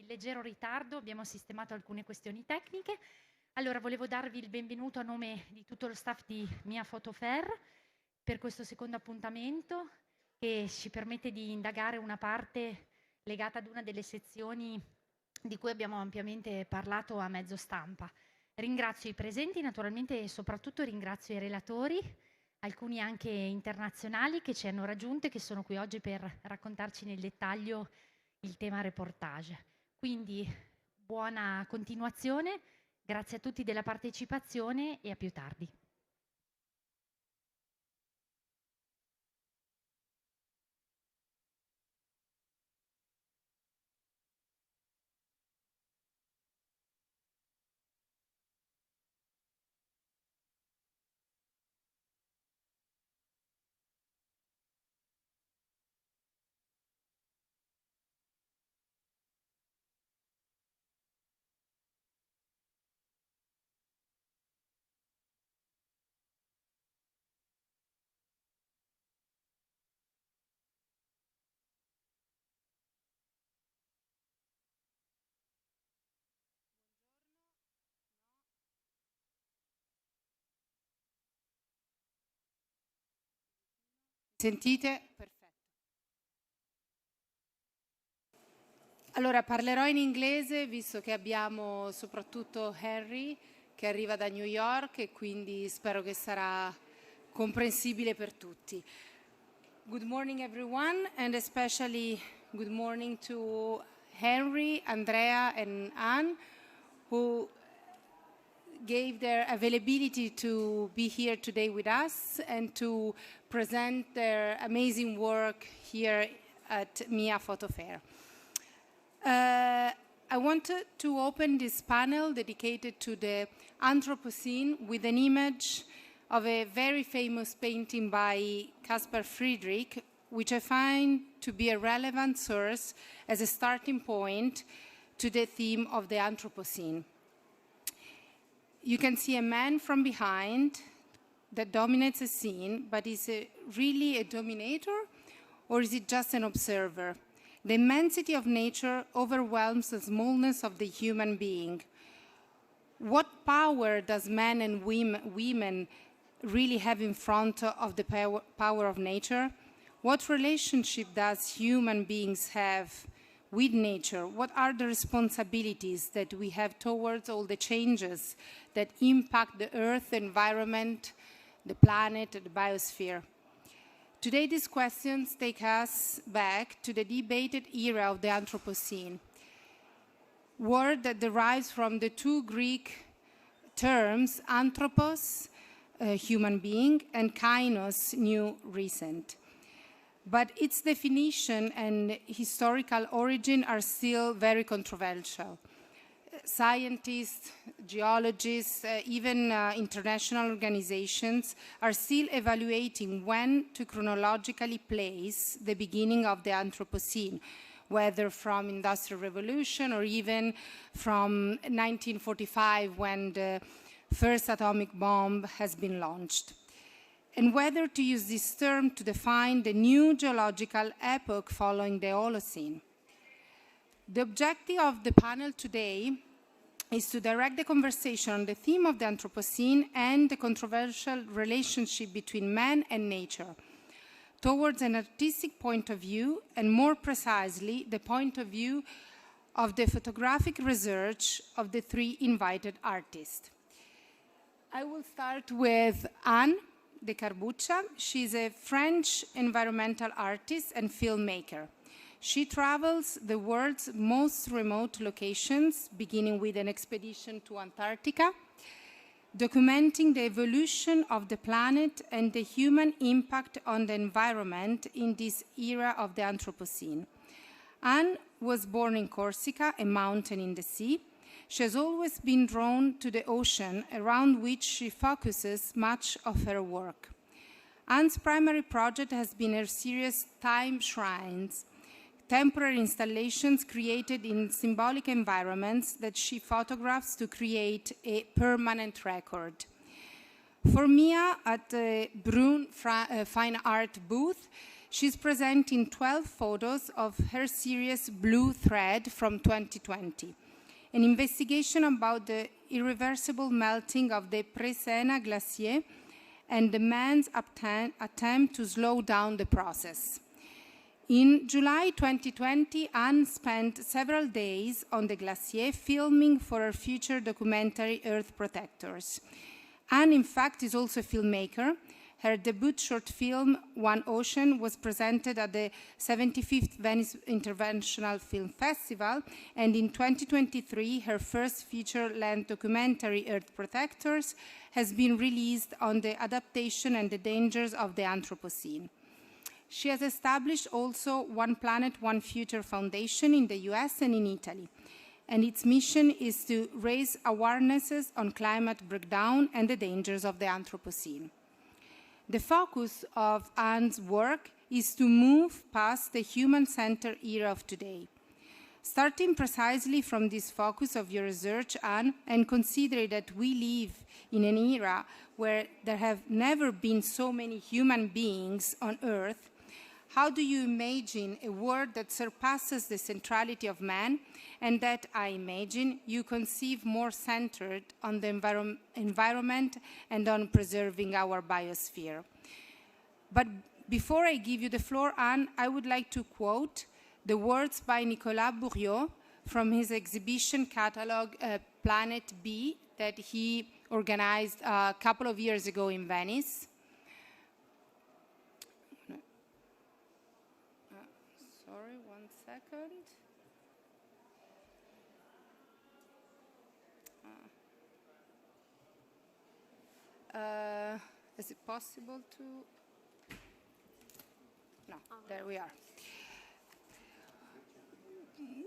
in leggero ritardo, abbiamo sistemato alcune questioni tecniche. Allora, volevo darvi il benvenuto a nome di tutto lo staff di Mia Photo Fair per questo secondo appuntamento che ci permette di indagare una parte legata ad una delle sezioni di cui abbiamo ampiamente parlato a mezzo stampa. Ringrazio i presenti naturalmente e soprattutto ringrazio i relatori, alcuni anche internazionali che ci hanno raggiunto e che sono qui oggi per raccontarci nel dettaglio il tema reportage. Quindi buona continuazione, grazie a tutti della partecipazione e a più tardi. Sentite? Perfetto. Allora parlerò in inglese visto che abbiamo soprattutto Henry che arriva da New York e quindi spero che sarà comprensibile per tutti. Good morning everyone and especially good morning to Henry, Andrea and Anne who gave their availability to be here today with us and to present their amazing work here at Mia Photo Fair. I wanted to open this panel dedicated to the Anthropocene with an image of a very famous painting by Caspar Friedrich, which I find to be a relevant source as a starting point to the theme of the Anthropocene. You can see a man from behind that dominates a scene, but is it really a dominator or is it just an observer? The immensity of nature overwhelms the smallness of the human being. What power does men and women really have in front of the power of nature? What relationship does human beings have with nature? What are the responsibilities that we have towards all the changes that impact the earth, the environment, the planet, the biosphere? Today, these questions take us back to the debated era of the Anthropocene, word that derives from the two Greek terms, anthropos, human being, and kainos, new, recent. But its definition and historical origin are still very controversial. Scientists, geologists, even international organizations are still evaluating when to chronologically place the beginning of the Anthropocene, whether from Industrial Revolution or even from 1945 when the first atomic bomb has been launched, and whether to use this term to define the new geological epoch following the Holocene. The objective of the panel today is to direct the conversation on the theme of the Anthropocene and the controversial relationship between man and nature, towards an artistic point of view, and more precisely, the point of view of the photographic research of the three invited artists. I will start with Anne de Carbuccia. She's a French environmental artist and filmmaker. She travels the world's most remote locations, beginning with an expedition to Antarctica, documenting the evolution of the planet and the human impact on the environment in this era of the Anthropocene. Anne was born in Corsica, a mountain in the sea. She has always been drawn to the ocean, around which she focuses much of her work. Anne's primary project has been her series Time Shrines, temporary installations created in symbolic environments that she photographs to create a permanent record. For Mia, at the Brun Fine Art booth, She's presenting 12 photos of her series Blue Thread from 2020, an investigation about the irreversible melting of the Presena glacier and the man's attempt to slow down the process. In July 2020, Anne spent several days on the glacier filming for her future documentary Earth Protectors. Anne, in fact, is also a filmmaker. Her debut short film, One Ocean, was presented at the 75th Venice International Film Festival, and in 2023, her first feature-length documentary, Earth Protectors, has been released on the adaptation and the dangers of the Anthropocene. She has established also One Planet, One Future Foundation in the US and in Italy, and its mission is to raise awarenesses on climate breakdown and the dangers of the Anthropocene. The focus of Anne's work is to move past the human-centered era of today. Starting precisely from this focus of your research, Anne, and considering that we live in an era where there have never been so many human beings on Earth, how do you imagine a world that surpasses the centrality of man and that, I imagine, you conceive more centered on the environment and on preserving our biosphere? But before I give you the floor, Anne, I would like to quote the words by Nicolas Bourriot from his exhibition catalog Planet B that he organized a couple of years ago in Venice. Sorry, 1 second. Is it possible to? No, there we are.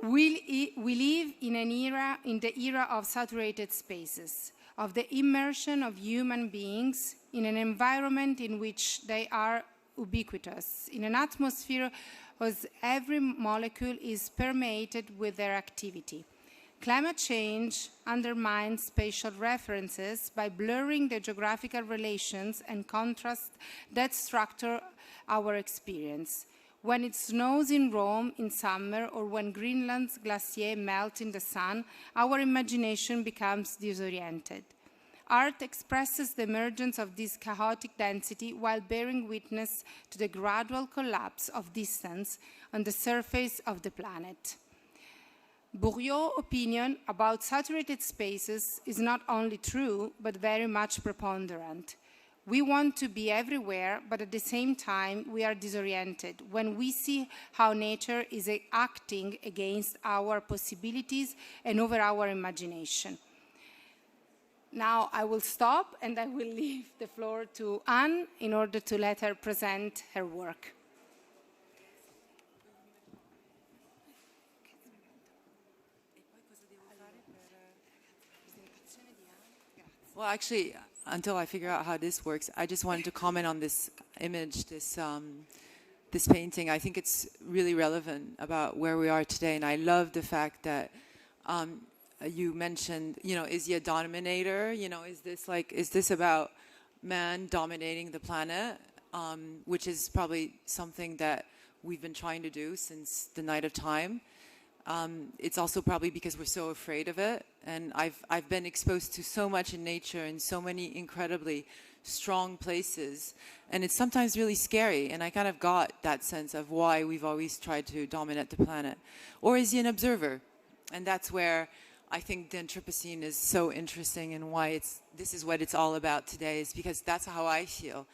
We live in an era, in the era of saturated spaces, of the immersion of human beings in an environment in which they are ubiquitous, in an atmosphere where every molecule is permeated with their activity. Climate change undermines spatial references by blurring the geographical relations and contrasts that structure our experience. When it snows in Rome in summer or when Greenland's glacier melts in the sun, our imagination becomes disoriented. Art expresses the emergence of this chaotic density while bearing witness to the gradual collapse of distance on the surface of the planet. Bourriot's opinion about saturated spaces is not only true, but very much preponderant. We want to be everywhere, but at the same time, we are disoriented when we see how nature is acting against our possibilities and over our imagination. Now I will stop and I will leave the floor to Anne in order to let her present her work. Well, actually, until I figure out how this works, I just wanted to comment on this image, this painting. I think it's really relevant about where we are today, and I love the fact that you mentioned, is he a dominator? Is this about man dominating the planet? Which is probably something that we've been trying to do since the night of time. It's also probably because we're so afraid of it. And I've been exposed to so much in nature in so many incredibly strong places. And it's sometimes really scary. And I kind of got that sense of why we've always tried to dominate the planet. Or is he an observer? And that's where I think the Anthropocene is so interesting and why this is what it's all about today, is because that's how I feel.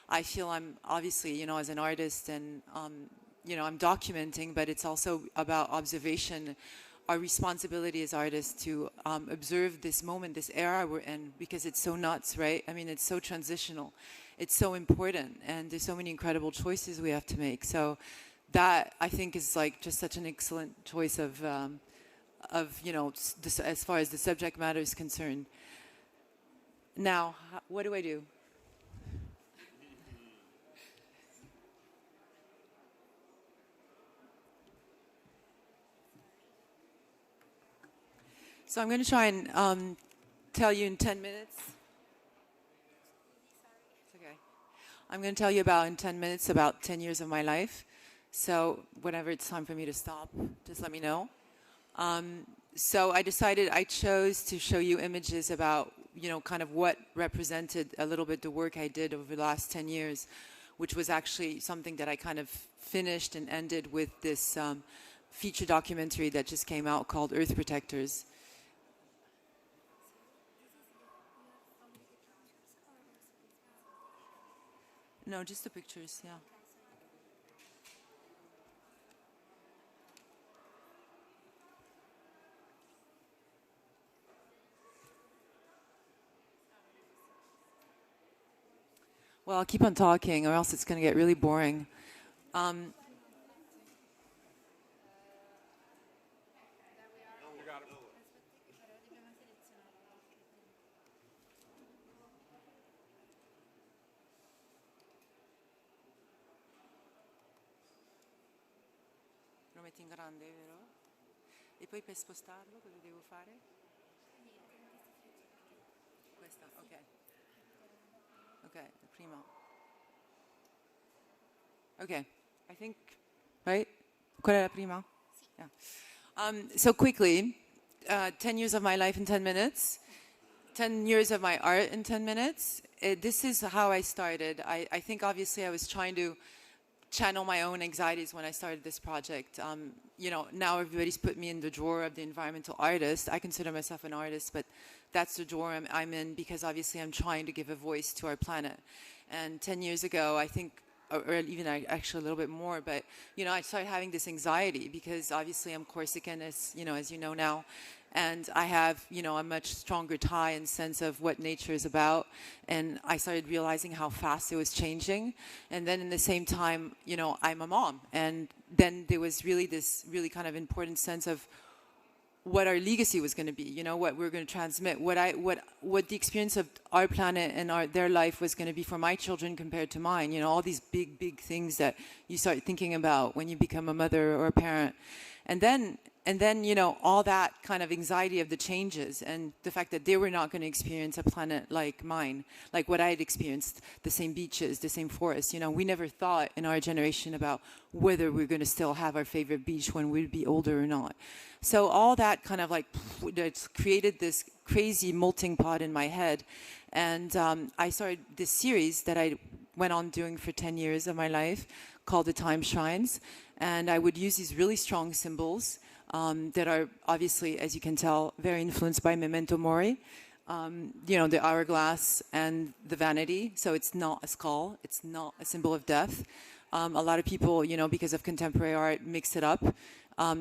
I feel I'm obviously, as an artist and I'm documenting, but it's also about observation. Our responsibility as artists to observe this moment, this era we're in, because it's so nuts, right? I mean, it's so transitional. It's so important, and there's so many incredible choices we have to make. So that, I think, is like just such an excellent choice of as far as the subject matter is concerned. Now, what do I do? So I'm going to try and tell you in 10 minutes. It's okay. I'm going to tell you about, in 10 minutes, about 10 years of my life. So whenever it's time for me to stop, just let me know. So I chose to show you images about, kind of what represented a little bit the work I did over the last 10 years, which was actually something that I kind of finished and ended with this feature documentary that just came out called Earth Protectors. No, just the pictures, yeah. Well, I'll keep on talking or else it's going to get really boring. Lo metti in grande, vero? E poi per spostarlo cosa devo fare? Questa, ok. Ok, prima. Okay, I think, right? Qual è la prima? Yeah. So quickly, 10 years of my life in 10 minutes, 10 years of my art in 10 minutes. This is how I started. I think obviously I was trying to channel my own anxieties when I started this project. Now everybody's put me in the drawer of the environmental artist. I consider myself an artist, but that's the drawer I'm in because obviously I'm trying to give a voice to our planet. And 10 years ago, I think, or even actually a little bit more, but, I started having this anxiety because obviously I'm Corsican, as you know now, and I have, a much stronger tie and sense of what nature is about, and I started realizing how fast it was changing, and then in the same time, I'm a mom, and then there was really this really kind of important sense of what our legacy was going to be, what we were going to transmit, what the experience of our planet and their life was going to be for my children compared to mine, all these big things that you start thinking about when you become a mother or a parent. And then, all that kind of anxiety of the changes and the fact that they were not going to experience a planet like mine, like what I had experienced, the same beaches, the same forests. We never thought in our generation about whether we're going to still have our favorite beach when we'd be older or not. So all that kind of it's created this crazy melting pot in my head. And I started this series that I went on doing for 10 years of my life called The Time Shrines. And I would use these really strong symbols that are obviously, as you can tell, very influenced by Memento Mori. The hourglass and the vanity. So it's not a skull. It's not a symbol of death. A lot of people, because of contemporary art, mix it up.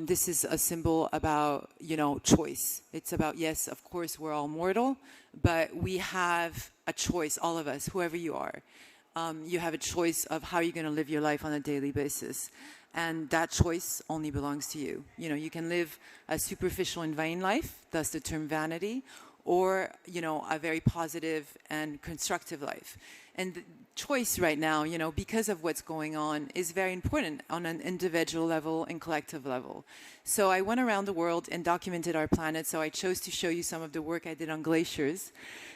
This is a symbol about, choice. It's about, yes, of course, we're all mortal, but we have a choice, all of us, whoever you are. You have a choice of how you're going to live your life on a daily basis. And that choice only belongs to you. You can live a superficial and vain life, thus the term vanity, or, a very positive and constructive life. And the choice right now, because of what's going on, is very important on an individual level and collective level. So I went around the world and documented our planet. So I chose to show you some of the work I did on glaciers.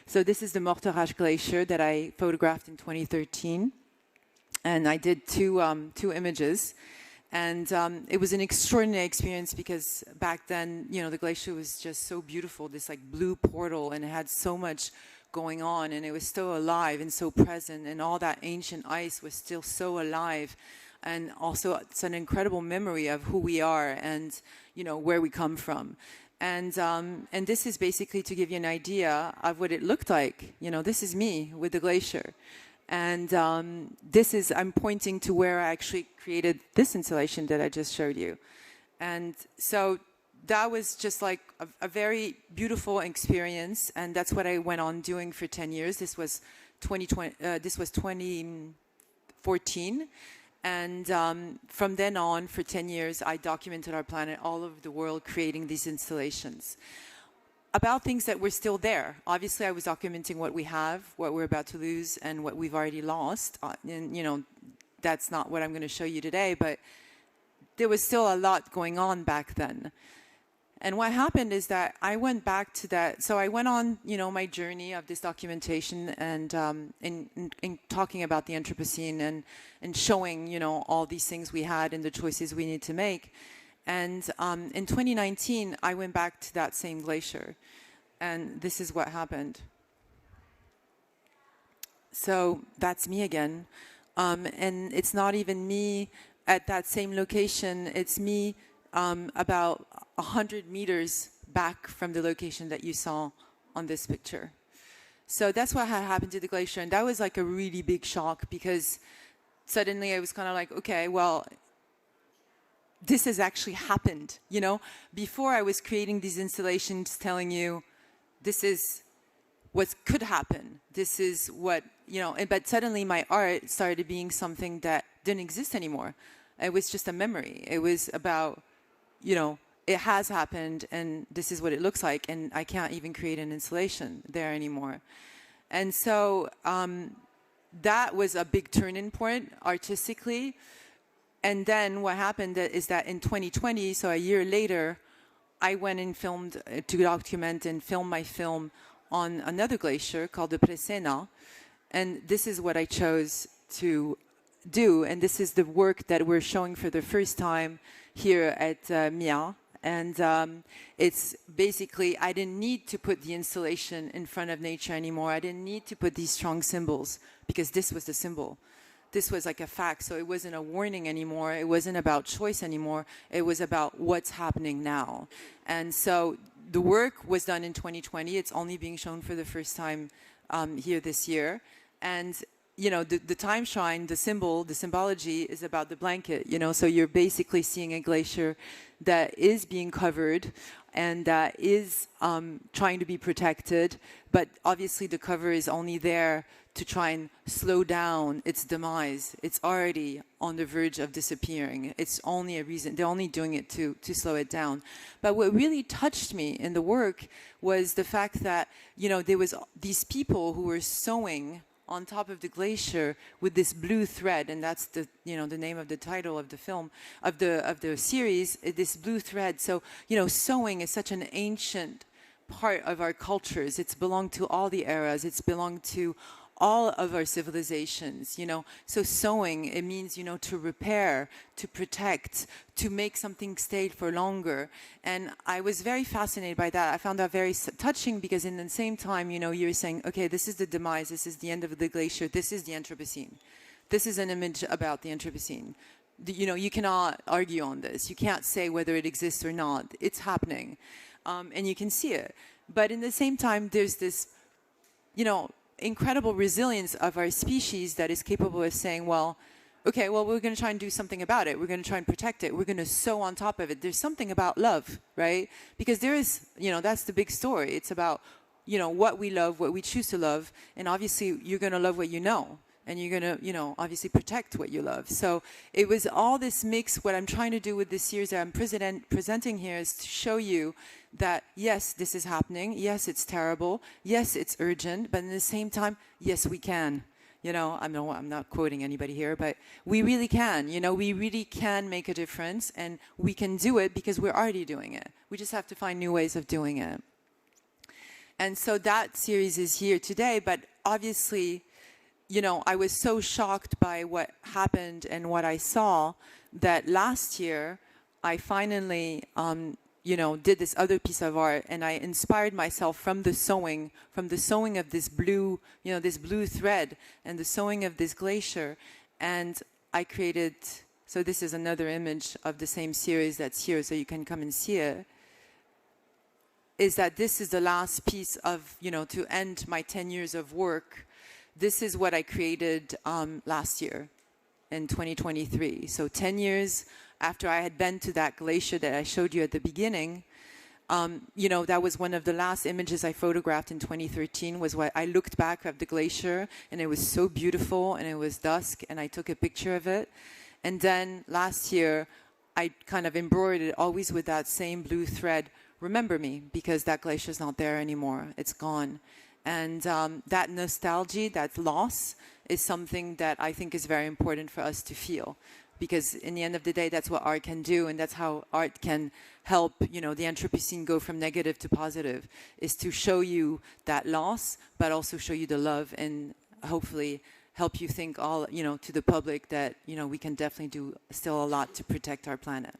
So this is the Morteratsch Glacier that I photographed in 2013. And I did two images. And it was an extraordinary experience because back then, the glacier was just so beautiful, this blue portal, and it had so much going on, and it was still alive and so present, and all that ancient ice was still so alive. And also it's an incredible memory of who we are and, where we come from. And this is basically to give you an idea of what it looked like. This is me with the glacier. And I'm pointing to where I actually created this installation that I just showed you. And so that was just a very beautiful experience. And that's what I went on doing for 10 years. This was 2014. And from then on, for 10 years, I documented our planet all over the world, creating these installations. About things that were still there. Obviously, I was documenting what we have, what we're about to lose, and what we've already lost. And, that's not what I'm going to show you today, but there was still a lot going on back then. And what happened is that I went back to that. So I went on, my journey of this documentation and in talking about the Anthropocene and showing, all these things we had and the choices we need to make. And in 2019, I went back to that same glacier. And this is what happened. So that's me again. And it's not even me at that same location. It's me about 100 meters back from the location that you saw on this picture. So that's what had happened to the glacier. And that was like a really big shock, because suddenly I was kind of like, okay, well, this has actually happened. Before I was creating these installations telling you, this is what could happen. This is what, but suddenly my art started being something that didn't exist anymore. It was just a memory. It was about, it has happened and this is what it looks like, and I can't even create an installation there anymore. And so that was a big turning point artistically. And then what happened is that in 2020, so a year later, I went and filmed to document and film my film on another glacier called the Presena. And this is what I chose to do. And this is the work that we're showing for the first time here at MIA. And it's basically, I didn't need to put the installation in front of nature anymore. I didn't need to put these strong symbols, because this was the symbol. This was like a fact. So it wasn't a warning anymore. It wasn't about choice anymore. It was about what's happening now. And so the work was done in 2020. It's only being shown for the first time here this year. And, the time shrine, the symbol, the symbology is about the blanket, so you're basically seeing a glacier that is being covered and that is trying to be protected. But obviously the cover is only there to try and slow down its demise. It's already on the verge of disappearing. It's only a reason, they're only doing it to slow it down. But what really touched me in the work was the fact that, there was these people who were sewing on top of the glacier with this blue thread, and that's the, the name of the title of the film, of the series, this blue thread. So, sewing is such an ancient part of our cultures. It's belonged to all the eras. It's belonged to all of our civilizations, So sewing, it means, to repair, to protect, to make something stay for longer. And I was very fascinated by that. I found that very touching, because in the same time, you're saying, okay, this is the demise, this is the end of the glacier, this is the Anthropocene. This is an image about the Anthropocene. You cannot argue on this. You can't say whether it exists or not. It's happening. And you can see it. But in the same time, there's this, incredible resilience of our species that is capable of saying, well, okay, well, we're going to try and do something about it. We're going to try and protect it. We're going to sew on top of it. There's something about love, right? Because there is, that's the big story. It's about, what we love, what we choose to love. And obviously, you're going to love what you know. And you're going to, obviously protect what you love. So it was all this mix. What I'm trying to do with this series that I'm presenting here is to show you that, yes, this is happening. Yes, it's terrible. Yes, it's urgent. But at the same time, yes, we can. I'm not quoting anybody here, but we really can. We really can make a difference. And we can do it because we're already doing it. We just have to find new ways of doing it. And so that series is here today. But obviously, I was so shocked by what happened and what I saw that last year I finally, did this other piece of art, and I inspired myself from the sewing of this blue, this blue thread and the sewing of this glacier. And I created, so this is another image of the same series that's here, so you can come and see it, is that this is the last piece of, to end my 10 years of work. This is what I created last year in 2023. So 10 years after I had been to that glacier that I showed you at the beginning, that was one of the last images I photographed in 2013, was what I looked back at the glacier, and it was so beautiful, and it was dusk, and I took a picture of it. And then last year, I kind of embroidered it always with that same blue thread, remember me, because that glacier's not there anymore. It's gone. And that nostalgia, that loss, is something that I think is very important for us to feel. because in the end of the day, that's what art can do, and that's how art can help, the Anthropocene go from negative to positive, is to show you that loss, but also show you the love, and hopefully help you think all, to the public that, we can definitely do still a lot to protect our planet.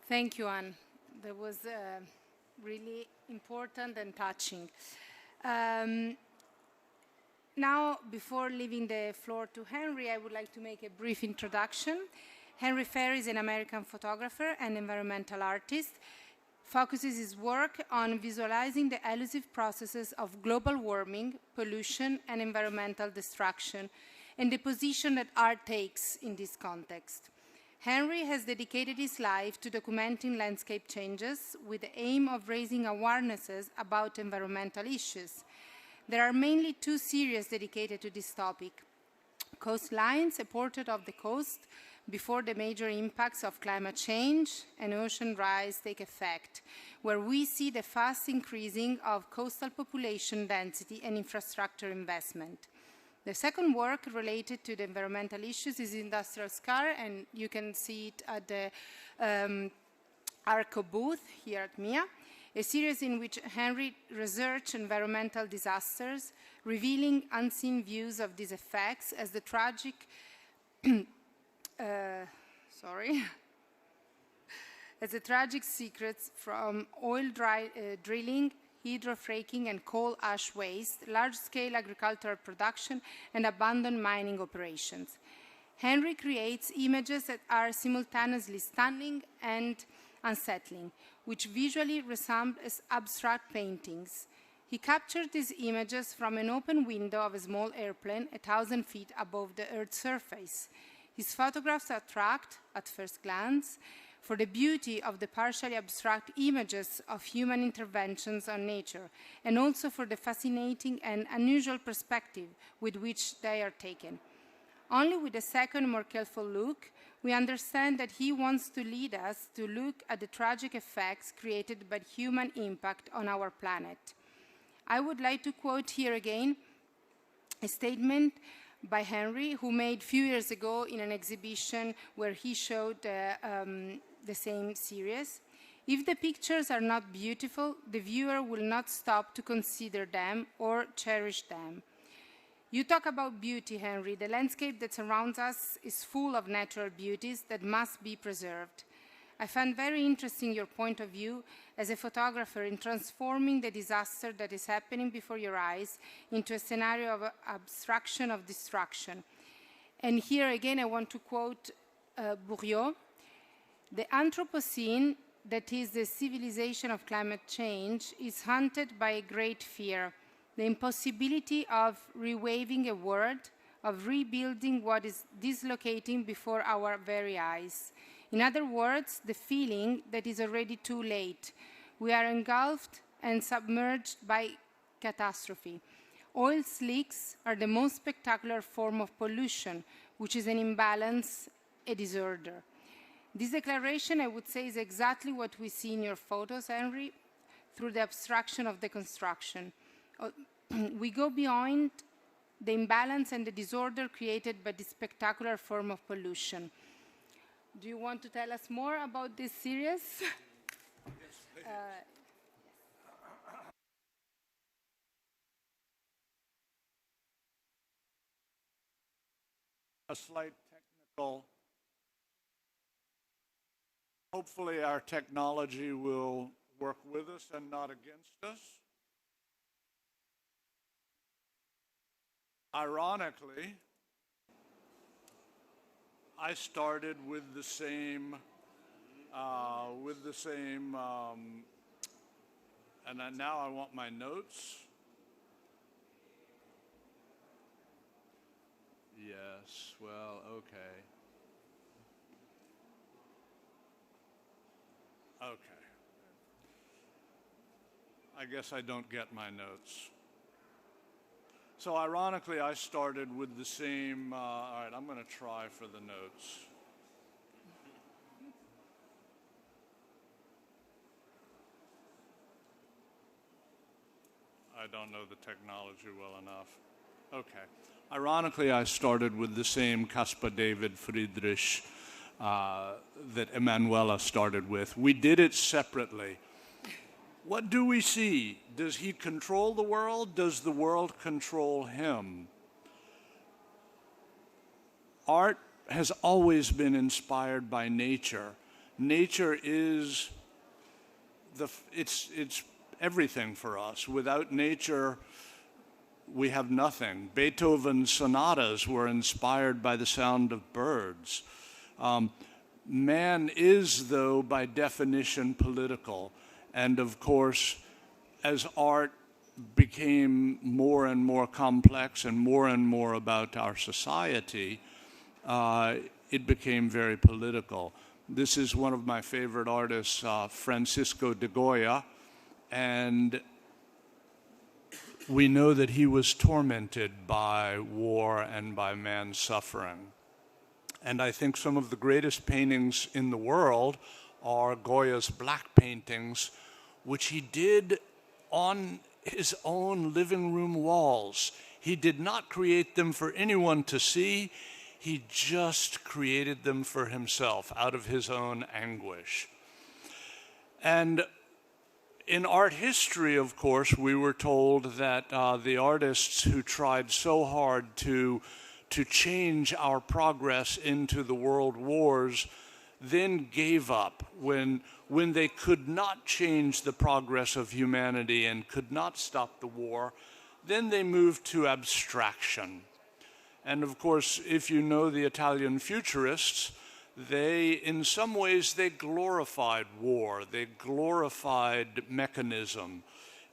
Thank you, Anne. That was really important and touching. Now, before leaving the floor to Henry, I would like to make a brief introduction. Henry Fair is an American photographer and environmental artist. Focuses his work on visualizing the elusive processes of global warming, pollution, and environmental destruction, and the position that art takes in this context. Henry has dedicated his life to documenting landscape changes with the aim of raising awarenesses about environmental issues. There are mainly 2 series dedicated to this topic: Coastlines, a portrait of the coast before the major impacts of climate change and ocean rise take effect, where we see the fast increasing of coastal population density and infrastructure investment. The second work related to the environmental issues is Industrial Scar, and you can see it at the Arco booth here at MIA, a series in which Henry researched environmental disasters, revealing unseen views of these effects as the tragic, as the tragic secrets from oil drilling, hydrofracking and coal ash waste, large-scale agricultural production, and abandoned mining operations. Henry creates images that are simultaneously stunning and unsettling, which visually resemble as abstract paintings. He captured these images from an open window of a small airplane 1,000 feet above the Earth's surface. His photographs attract, at first glance, for the beauty of the partially abstract images of human interventions on nature, and also for the fascinating and unusual perspective with which they are taken. Only with a second, more careful look, we understand that he wants to lead us to look at the tragic effects created by human impact on our planet. I would like to quote here again a statement by Henry, who made a few years ago in an exhibition where he showed the same series. If the pictures are not beautiful, the viewer will not stop to consider them or cherish them. You talk about beauty, Henry. The landscape that surrounds us is full of natural beauties that must be preserved. I find very interesting your point of view as a photographer in transforming the disaster that is happening before your eyes into a scenario of abstraction of destruction. And here again, I want to quote Bourriot. The Anthropocene, that is the civilization of climate change, is haunted by a great fear, the impossibility of rewaving a world, of rebuilding what is dislocating before our very eyes. In other words, the feeling that is already too late. We are engulfed and submerged by catastrophe. Oil slicks are the most spectacular form of pollution, which is an imbalance, a disorder. This declaration, I would say, is exactly what we see in your photos, Henry, through the abstraction of the construction. We go beyond the imbalance and the disorder created by this spectacular form of pollution. Do you want to tell us more about this series? Yes, please. A slight technical. Hopefully our technology will work with us and not against us. Ironically, I started with the same, and now I want my notes. Yes, well, okay. Okay. I guess I don't get my notes. So ironically, I started with the same, all right, I'm going to try for the notes. I don't know the technology well enough. Okay. Ironically, I started with the same Caspar David Friedrich that Emanuela started with. We did it separately. What do we see? Does he control the world? Does the world control him? Art has always been inspired by nature. Nature is it's everything for us. Without nature, we have nothing. Beethoven's sonatas were inspired by the sound of birds. Man is, though, by definition, political. And of course, as art became more and more complex and more about our society, it became very political. This is one of my favorite artists, Francisco de Goya, and we know that he was tormented by war and by man's suffering. And I think some of the greatest paintings in the world are Goya's black paintings, which he did on his own living room walls. He did not create them for anyone to see. He just created them for himself out of his own anguish. And in art history, of course, we were told that the artists who tried so hard to change our progress into the world wars then gave up when they could not change the progress of humanity and could not stop the war. Then they moved to abstraction. And of course, if you know the Italian futurists, in some ways, they glorified war. They glorified mechanism.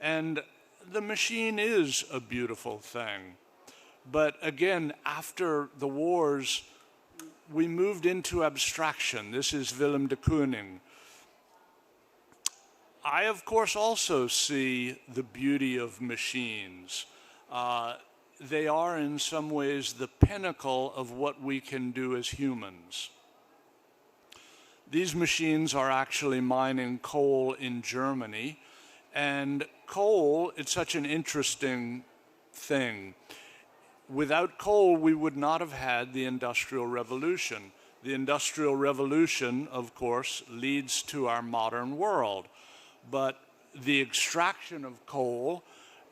And the machine is a beautiful thing. But again, after the wars, we moved into abstraction. This is Willem de Kooning. I, of course, also see the beauty of machines. They are, in some ways, the pinnacle of what we can do as humans. These machines are actually mining coal in Germany. And coal, it's such an interesting thing. Without coal, we would not have had the Industrial Revolution. The Industrial Revolution, of course, leads to our modern world. But the extraction of coal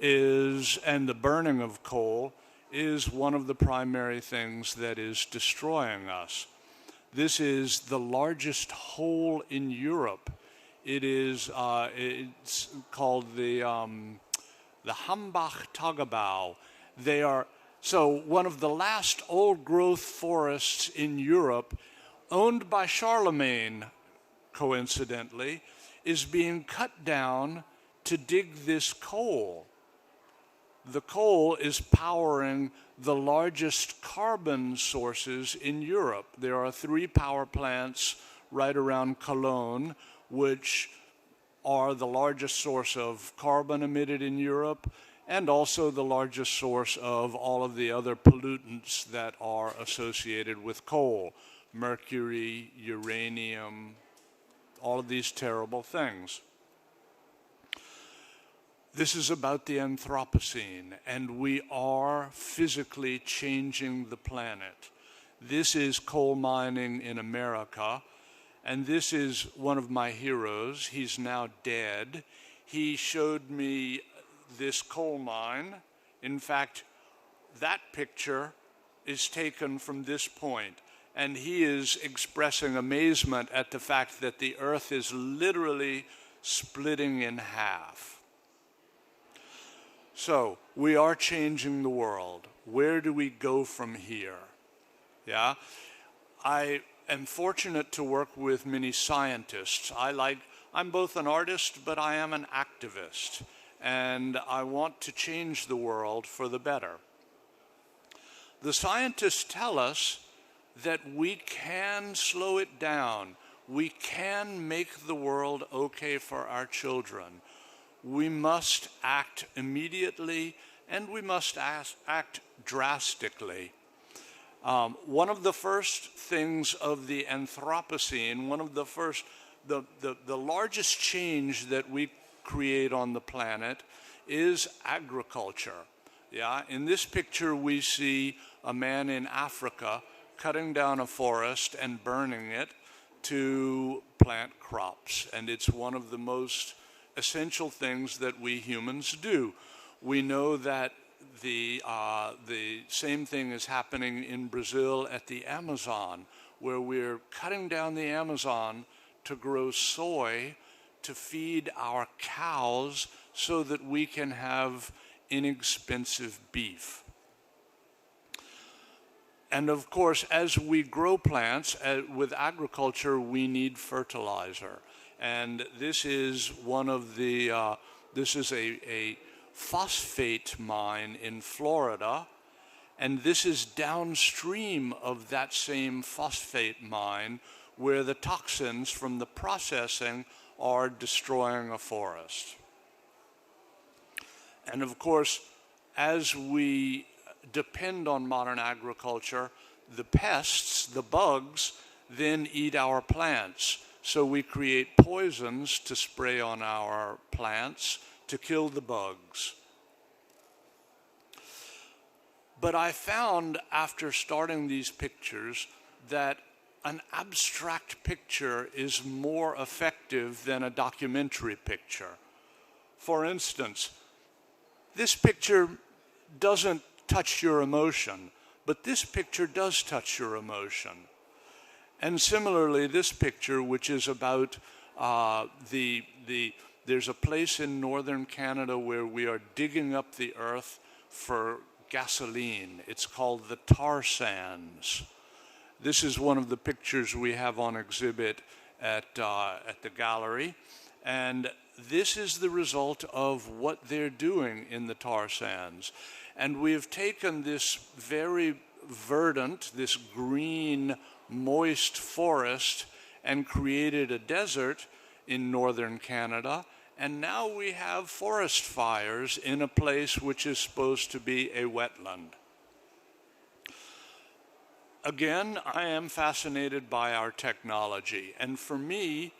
and the burning of coal is one of the primary things that is destroying us. This is the largest hole in Europe. It's called the Hambach-Tagebau. So one of the last old-growth forests in Europe, owned by Charlemagne, coincidentally, is being cut down to dig this coal. The coal is powering the largest carbon sources in Europe. There are 3 power plants right around Cologne, which are the largest source of carbon emitted in Europe, and also the largest source of all of the other pollutants that are associated with coal. Mercury, uranium, all of these terrible things. This is about the Anthropocene, and we are physically changing the planet. This is coal mining in America, and this is one of my heroes. He's now dead. He showed me this coal mine. In fact, that picture is taken from this point, and he is expressing amazement at the fact that the earth is literally splitting in half. So, we are changing the world. Where do we go from here? Yeah? I am fortunate to work with many scientists. I'm both an artist, but I am an activist. And I want to change the world for the better. The scientists tell us that we can slow it down. We can make the world okay for our children. We must act immediately, and we must act drastically. One of the first things of the Anthropocene, the largest change that we create on the planet is agriculture. Yeah, in this picture we see a man in Africa cutting down a forest and burning it to plant crops. And it's one of the most essential things that we humans do. We know that the same thing is happening in Brazil at the Amazon, where we're cutting down the Amazon to grow soy to feed our cows so that we can have inexpensive beef. And of course, as we grow plants, with agriculture, we need fertilizer. And this is one of the, this is a phosphate mine in Florida. And this is downstream of that same phosphate mine where the toxins from the processing are destroying a forest. And of course, as we depend on modern agriculture, the pests, the bugs, then eat our plants. So we create poisons to spray on our plants to kill the bugs. But I found after starting these pictures that an abstract picture is more effective than a documentary picture. For instance, this picture doesn't touch your emotion, but this picture does touch your emotion. And similarly, this picture, which is about there's a place in northern Canada where we are digging up the earth for gasoline. It's called the tar sands. This is one of the pictures we have on exhibit at the gallery. And this is the result of what they're doing in the tar sands. And we've taken this very verdant, this green, moist forest and created a desert in northern Canada. And now we have forest fires in a place which is supposed to be a wetland. Again, I am fascinated by our technology. And for me,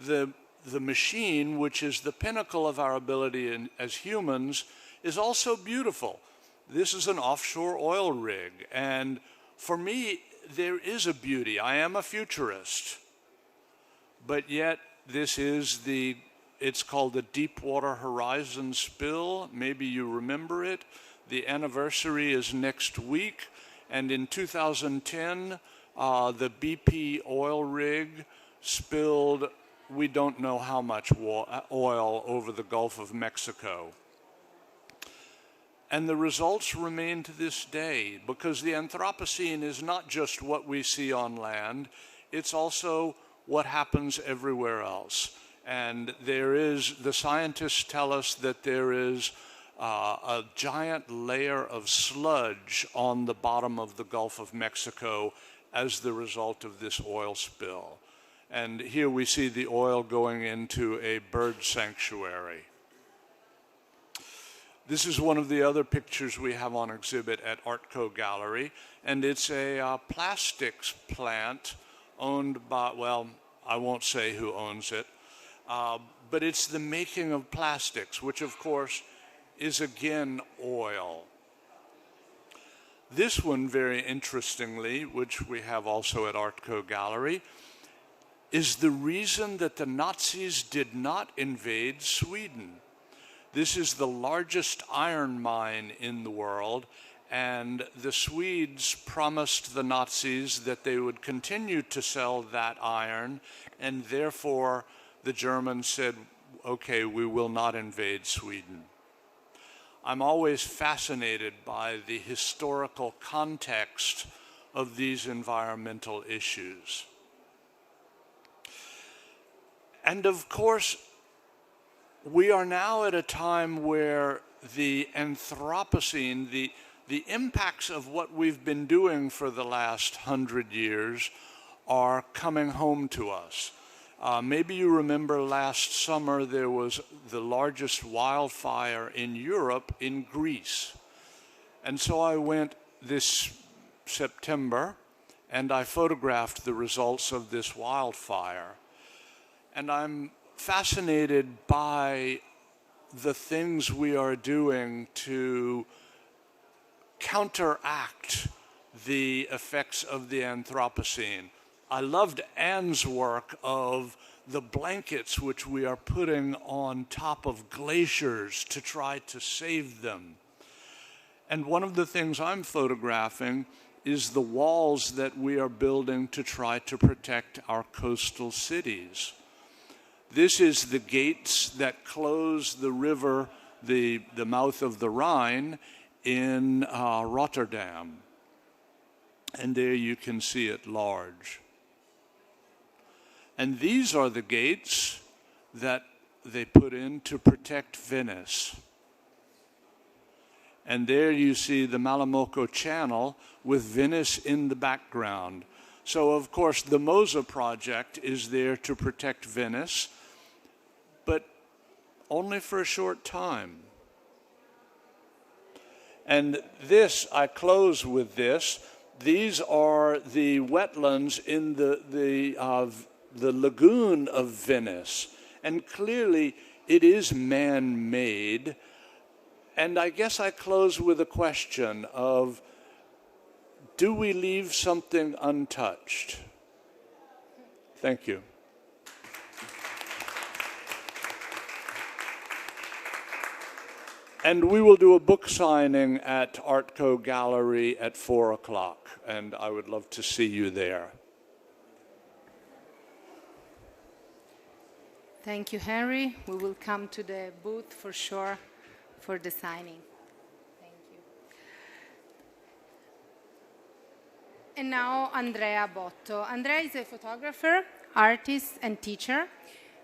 the machine, which is the pinnacle of our ability as humans, is also beautiful. This is an offshore oil rig. And for me, there is a beauty. I am a futurist. But yet, this is it's called the Deepwater Horizon spill. Maybe you remember it. The anniversary is next week. And in 2010, the BP oil rig spilled, we don't know how much oil over the Gulf of Mexico. And the results remain to this day, because the Anthropocene is not just what we see on land, it's also what happens everywhere else. And the scientists tell us that there is a giant layer of sludge on the bottom of the Gulf of Mexico as the result of this oil spill. And here we see the oil going into a bird sanctuary. This is one of the other pictures we have on exhibit at Artco Gallery, and it's a plastics plant owned by, well, I won't say who owns it, but it's the making of plastics, which of course is again oil. This one, very interestingly, which we have also at Artco Gallery, is the reason that the Nazis did not invade Sweden. This is the largest iron mine in the world, and the Swedes promised the Nazis that they would continue to sell that iron, and therefore the Germans said, okay, we will not invade Sweden. I'm always fascinated by the historical context of these environmental issues. And of course, we are now at a time where the Anthropocene, the impacts of what we've been doing for the last 100 years are coming home to us. Maybe you remember last summer there was the largest wildfire in Europe in Greece. And so I went this September and I photographed the results of this wildfire. And I'm fascinated by the things we are doing to counteract the effects of the Anthropocene. I loved Anne's work of the blankets which we are putting on top of glaciers to try to save them. And one of the things I'm photographing is the walls that we are building to try to protect our coastal cities. This is the gates that close the river, the mouth of the Rhine in Rotterdam. And there you can see it large. And these are the gates that they put in to protect Venice. And there you see the Malamocco Channel with Venice in the background. So, of course, the MOSA project is there to protect Venice, but only for a short time. And this, I close with this. These are the wetlands in the lagoon of Venice. And clearly, it is man-made. And I guess I close with a question of, do we leave something untouched? Thank you. And we will do a book signing at Artco Gallery at 4 o'clock, and I would love to see you there. Thank you, Henry. We will come to the booth for sure for the signing. Thank you. And now Andrea Botto. Andrea is a photographer, artist, and teacher.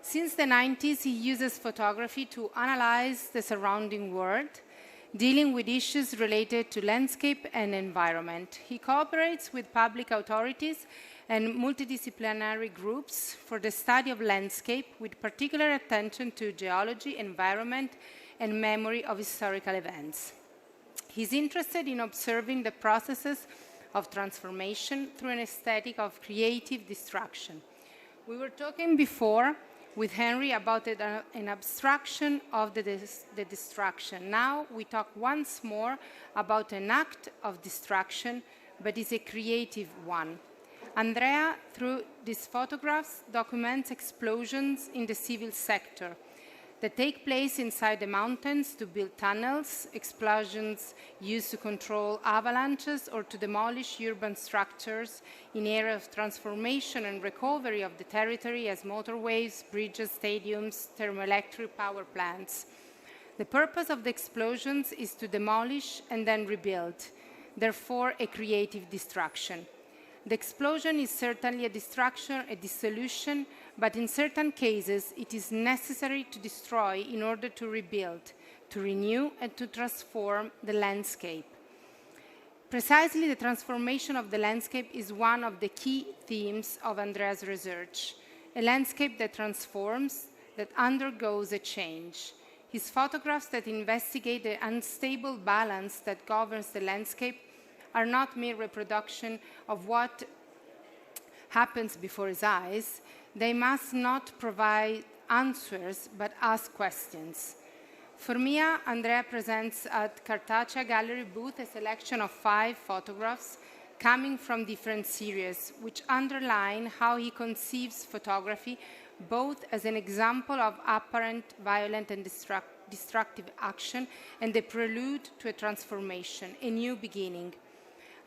Since the 90s, he uses photography to analyze the surrounding world, dealing with issues related to landscape and environment. He cooperates with public authorities and multidisciplinary groups for the study of landscape, with particular attention to geology, environment, and memory of historical events. He's interested in observing the processes of transformation through an aesthetic of creative destruction. We were talking before with Henry about an abstraction of the destruction. Now we talk once more about an act of destruction, but it's a creative one. Andrea, through these photographs, documents explosions in the civil sector that take place inside the mountains to build tunnels, explosions used to control avalanches or to demolish urban structures in areas of transformation and recovery of the territory as motorways, bridges, stadiums, thermoelectric power plants. The purpose of the explosions is to demolish and then rebuild, therefore a creative destruction. The explosion is certainly a destruction, a dissolution, but in certain cases it is necessary to destroy in order to rebuild, to renew, and to transform the landscape. Precisely the transformation of the landscape is one of the key themes of Andrea's research, a landscape that transforms, that undergoes a change. His photographs that investigate the unstable balance that governs the landscape are not mere reproduction of what happens before his eyes. They must not provide answers, but ask questions. For Mia, Andrea presents at Carbuccia Gallery booth a selection of 5 photographs coming from different series, which underline how he conceives photography both as an example of apparent violent and destructive action and the prelude to a transformation, a new beginning.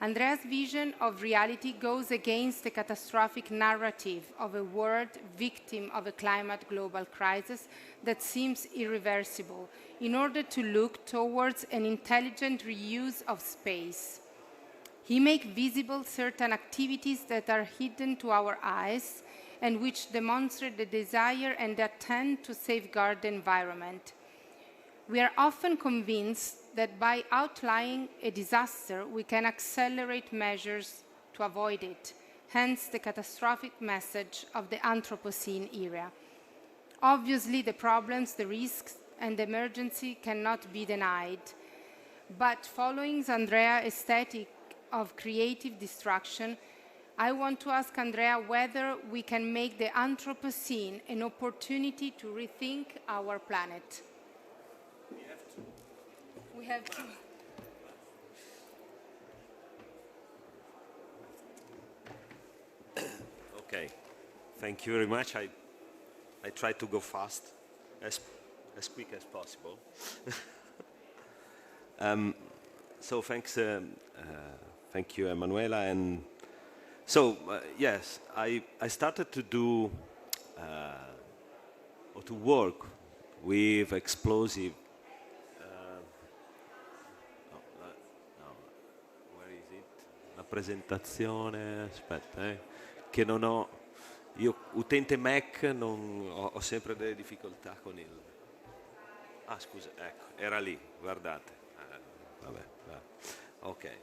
Andrea's vision of reality goes against the catastrophic narrative of a world victim of a climate global crisis that seems irreversible, in order to look towards an intelligent reuse of space. He makes visible certain activities that are hidden to our eyes and which demonstrate the desire and the intent to safeguard the environment. We are often convinced that by outlining a disaster, we can accelerate measures to avoid it, hence the catastrophic message of the Anthropocene era. Obviously, the problems, the risks, and the emergency cannot be denied, but following Andrea's aesthetic of creative destruction, I want to ask Andrea whether we can make the Anthropocene an opportunity to rethink our planet. we have to. Okay, thank you very much. I try to go fast, as quick as possible. So thank you, Emanuela. And so yes, I started to do or to work with explosive. Where is it? La presentazione. Aspetta, che non ho. Io utente Mac ho sempre delle difficoltà con il. Ah, scusa, ecco, era lì, guardate. Vabbè. Okay.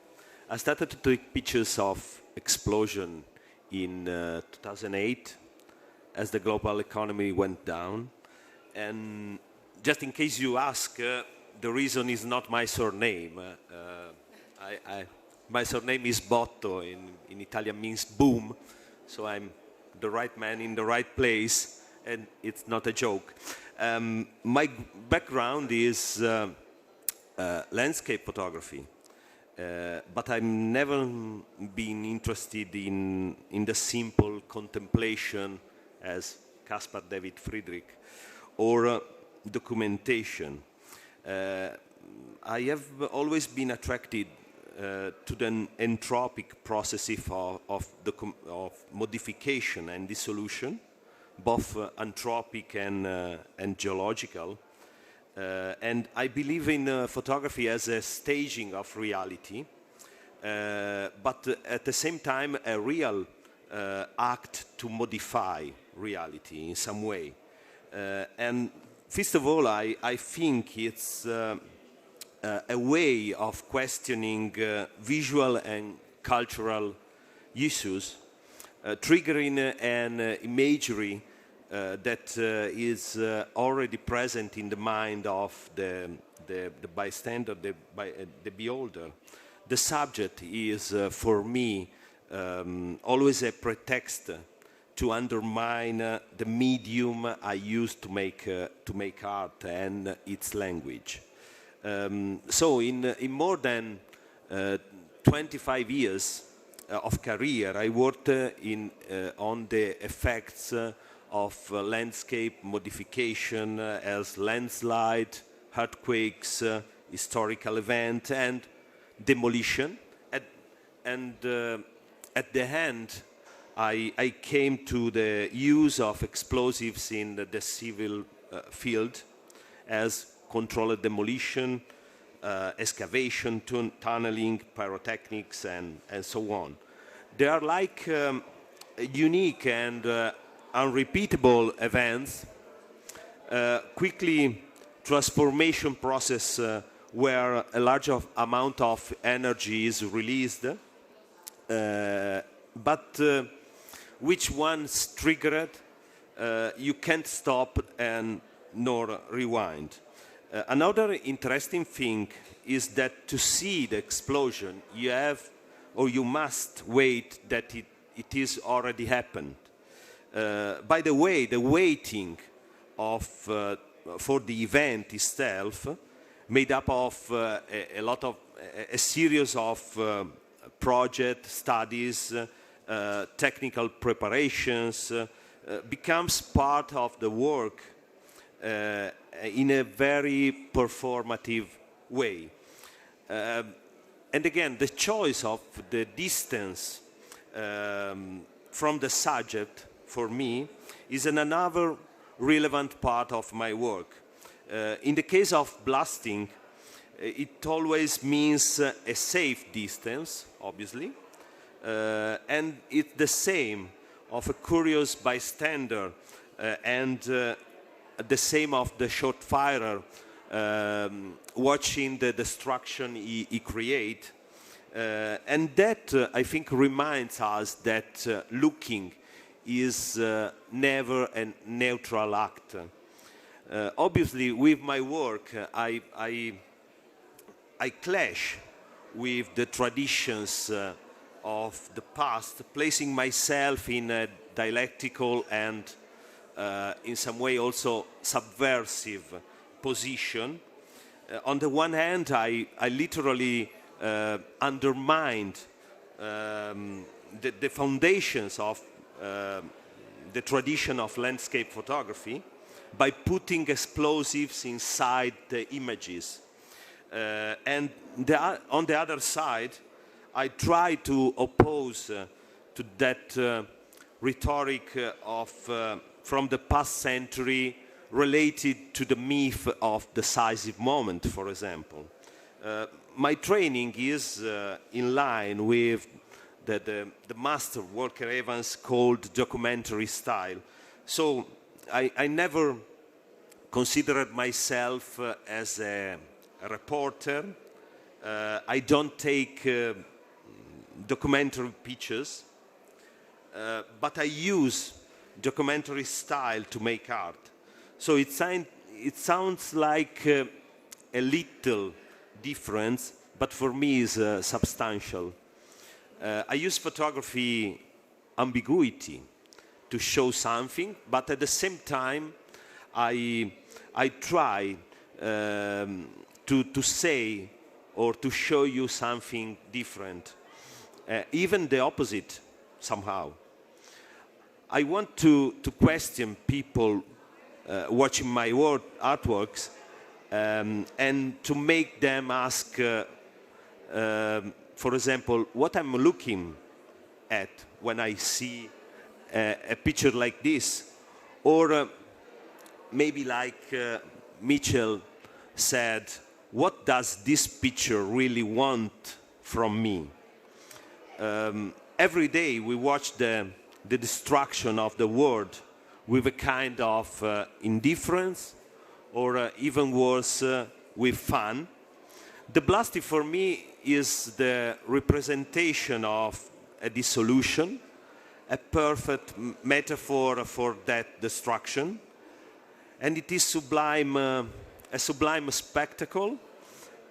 I started to take pictures of explosion in 2008 as the global economy went down. And just in case you ask, the reason is not my surname. My surname is Botto, in Italian means boom, so I'm the right man in the right place, and it's not a joke. My background is landscape photography, but I've never been interested in the simple contemplation as Caspar David Friedrich, or documentation. I have always been attracted to the entropic processes of modification and dissolution, both anthropic and geological. And I believe in photography as a staging of reality, but at the same time a real act to modify reality in some way. And first of all, I think it's a way of questioning visual and cultural issues, triggering an imagery that is already present in the mind of the bystander, the beholder. The subject is, for me, always a pretext to undermine the medium I use to make art and its language. So in more than 25 years of career, I worked on the effects of landscape modification as landslide, earthquakes, historical event, and demolition. And at the end, I came to the use of explosives in the civil field as controlled demolition, excavation, tunneling, pyrotechnics, and so on. They are like unique and unrepeatable events, quickly transformation process where a large amount of energy is released, but which once triggered, you can't stop and nor rewind. Another interesting thing is that to see the explosion, you have or you must wait that it is already happened. By the way, the waiting for the event itself, made up of a series of project studies, technical preparations, becomes part of the work in a very performative way. And again, the choice of the distance from the subject, for me, is another relevant part of my work. In the case of blasting, it always means a safe distance, obviously, and it's the same of a curious bystander and the same of the shot firer watching the destruction he creates. And that, I think, reminds us that looking is never a neutral act. Obviously, with my work, I clash with the traditions of the past, placing myself in a dialectical and in some way also subversive position, on the one hand, I literally undermined the foundations of the tradition of landscape photography by putting explosives inside the images. And on the other side, I try to oppose to that rhetoric from the past century related to the myth of decisive moment, for example. My training is in line with the master Walker Evans called documentary style. So I never considered myself as a reporter. I don't take documentary pictures, but I use documentary style to make art. So it sounds like a little difference, but for me is substantial. I use photography ambiguity to show something, but at the same time, I try to say or to show you something different, even the opposite somehow. I want to question people watching my artworks and to make them ask, for example, what I'm looking at when I see a picture like this. Or maybe like Mitchell said, what does this picture really want from me? Every day we watch the destruction of the world with a kind of indifference, or even worse, with fun. The blasting for me is the representation of a dissolution, a perfect metaphor for that destruction. And it is sublime, a sublime spectacle,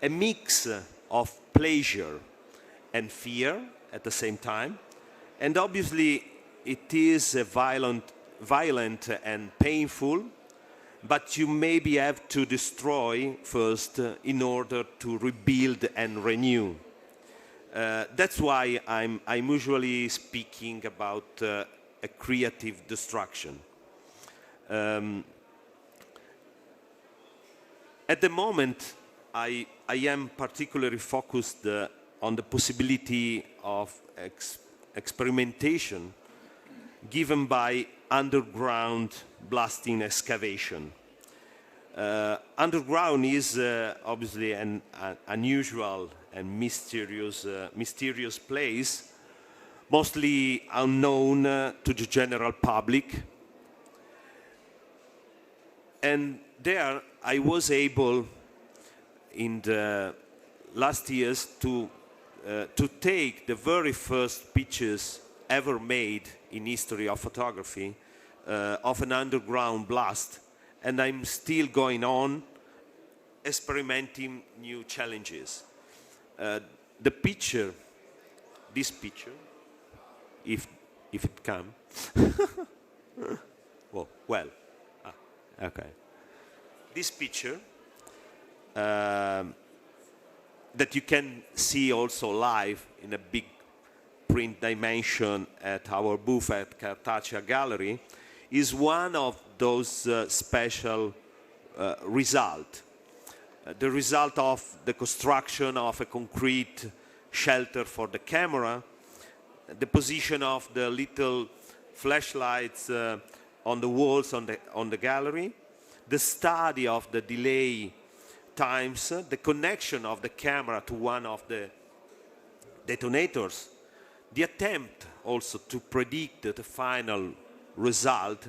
a mix of pleasure and fear at the same time. And obviously it is a violent and painful, but you maybe have to destroy first in order to rebuild and renew. That's why I'm usually speaking about a creative destruction. At the moment, I am particularly focused on the possibility of experimentation given by underground blasting excavation. Underground is obviously an unusual and mysterious place, mostly unknown to the general public. And there I was able in the last years to take the very first pictures ever made in history of photography of an underground blast, and I'm still going on experimenting new challenges. The picture, this picture, if it comes, okay. This picture that you can see also live in a big print dimension at our booth at Carbuccia Gallery is one of those special results. The result of the construction of a concrete shelter for the camera, the position of the little flashlights on the walls on the gallery, the study of the delay times, the connection of the camera to one of the detonators, the attempt also to predict the final result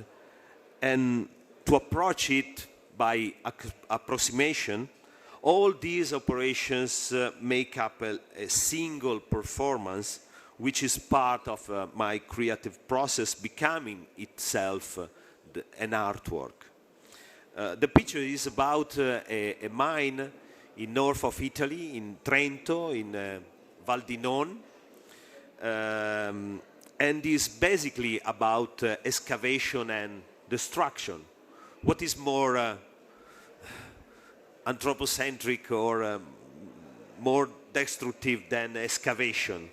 and to approach it by approximation. All these operations make up a single performance, which is part of my creative process, becoming itself an artwork. The picture is about a mine in north of Italy, in Trento, in Val di Non, and is basically about excavation and destruction. What is more anthropocentric or more destructive than excavation.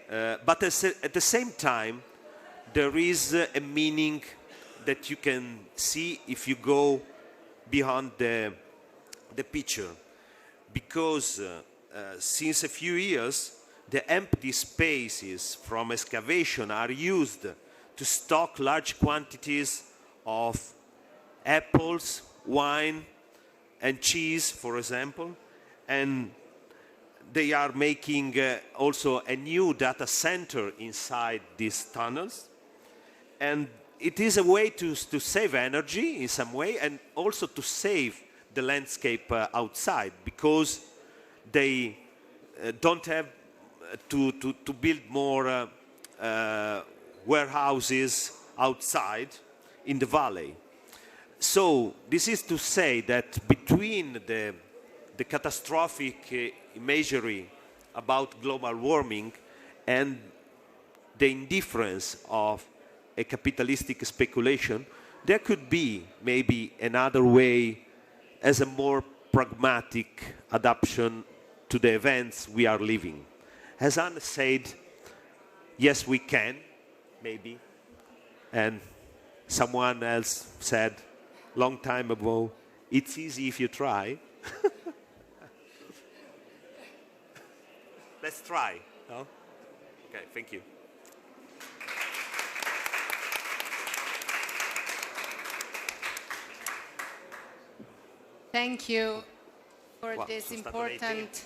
But at the same time, there is a meaning that you can see if you go beyond the picture. Because since a few years, the empty spaces from excavation are used to stock large quantities of apples, wine, and cheese, for example. And they are making also a new data center inside these tunnels. And it is a way to save energy in some way, and also to save the landscape outside, because they don't have to build more warehouses outside in the valley. So this is to say that between the catastrophic imagery about global warming and the indifference of a capitalistic speculation, there could be maybe another way as a more pragmatic adaptation to the events we are living. As Anne said, yes, we can, maybe. And someone else said long time ago, it's easy if you try. Let's try. No? Okay, thank you. Thank you for these important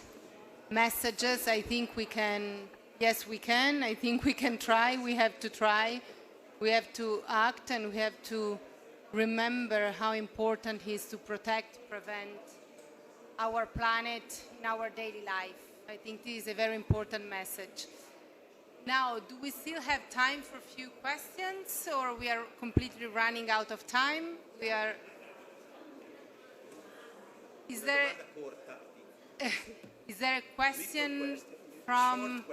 messages. I think we can, yes, we can. I think we can try. We have to try. We have to act, and we have to remember how important it is to protect, prevent our planet in our daily life. I think this is a very important message. Now, do we still have time for a few questions, or we are completely running out of time? We are. Is there a question from?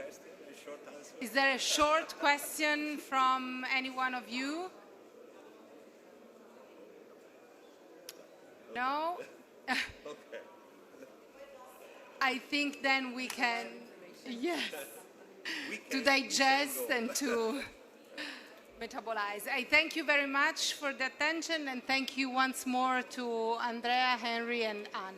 Is there a short question from any one of you? No? I think then we can, yes, to digest and to metabolize. I thank you very much for the attention, and thank you once more to Andrea, Henry, and Anne.